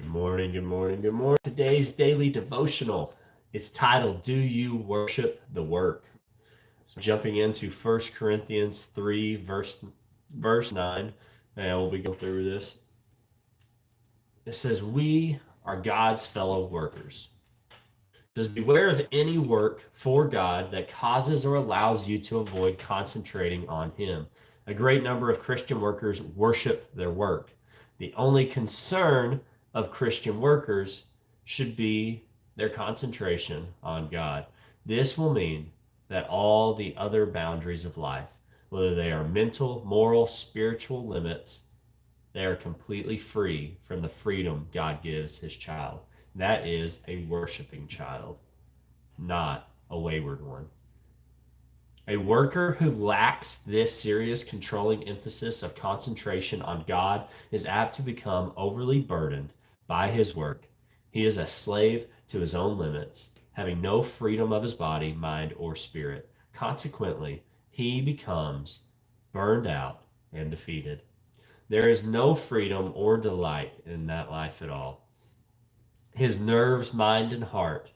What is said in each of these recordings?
Good morning, good morning, good morning. Today's daily devotional. It's titled, Do You Worship the Work? So jumping into 1 Corinthians 3, verse 9, and we'll be going through this. It says, We are God's fellow workers. Just beware of any work for God that causes or allows you to avoid concentrating on Him. A great number of Christian workers worship their work. The only concern of Christian workers should be their concentration on God. This will mean that all the other boundaries of life, whether they are mental, moral, spiritual limits, they are completely free from the freedom God gives His child. That is a worshiping child, not a wayward one. A worker who lacks this serious controlling emphasis of concentration on God is apt to become overly burdened by his work. He is a slave to his own limits, having no freedom of his body, mind, or spirit. Consequently, he becomes burned out and defeated. There is no freedom or delight in that life at all. His nerves, mind, and heart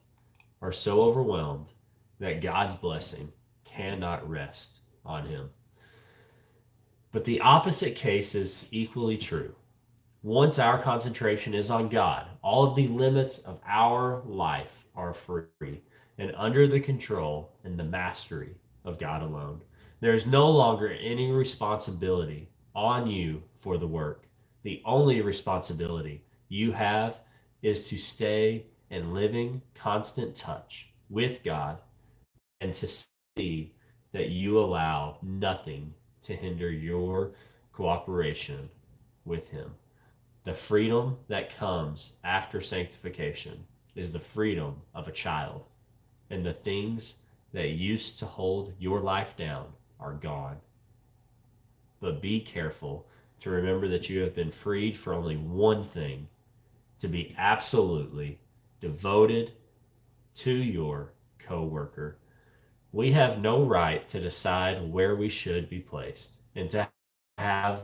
are so overwhelmed that God's blessing cannot rest on him. But the opposite case is equally true. Once our concentration is on God, all of the limits of our life are free and under the control and the mastery of God alone. There is no longer any responsibility on you for the work. The only responsibility you have is to stay in living, constant touch with God and to see that you allow nothing to hinder your cooperation with Him. The freedom that comes after sanctification is the freedom of a child, and the things that used to hold your life down are gone. But be careful to remember that you have been freed for only one thing, to be absolutely devoted to your co-worker. We have no right to decide where we should be placed and to have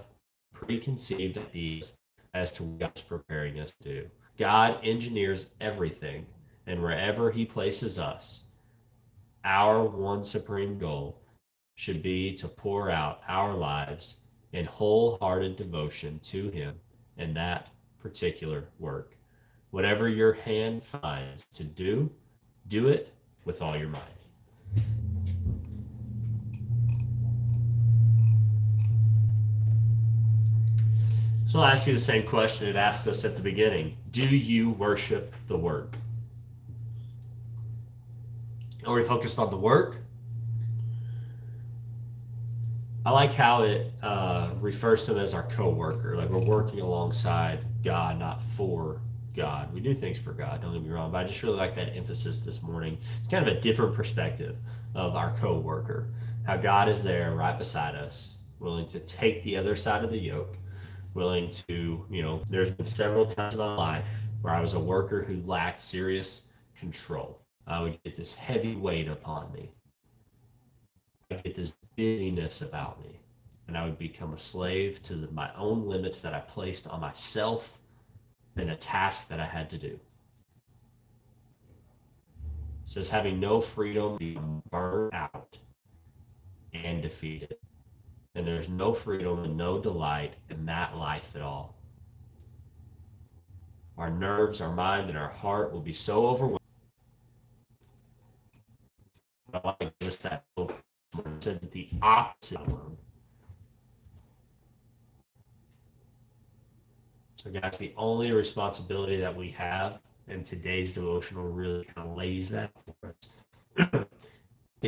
preconceived ideas as to what God's preparing us to do. God engineers everything, and wherever He places us, our one supreme goal should be to pour out our lives in wholehearted devotion to Him and that particular work. Whatever your hand finds to do, do it with all your might. So I'll ask you the same question it asked us at the beginning. Do you worship the work? Are we focused on the work? I like how it refers to him as our co-worker. Like we're working alongside God, not for God. We do things for God, don't get me wrong, but I just really like that emphasis this morning. It's kind of a different perspective of our co-worker. How God is there right beside us, willing to take the other side of the yoke, willing to, there's been several times in my life where I was a worker who lacked serious control. I would get this heavy weight upon me. I get this busyness about me, and I would become a slave to my own limits that I placed on myself and a task that I had to do. It says having no freedom, being burned out and defeated. And there's no freedom and no delight in that life at all. Our nerves, our mind, and our heart will be so overwhelmed. I want to give us that hope. It said that the opposite alone. So, guys, the only responsibility that we have, and today's devotional really kind of lays that for us,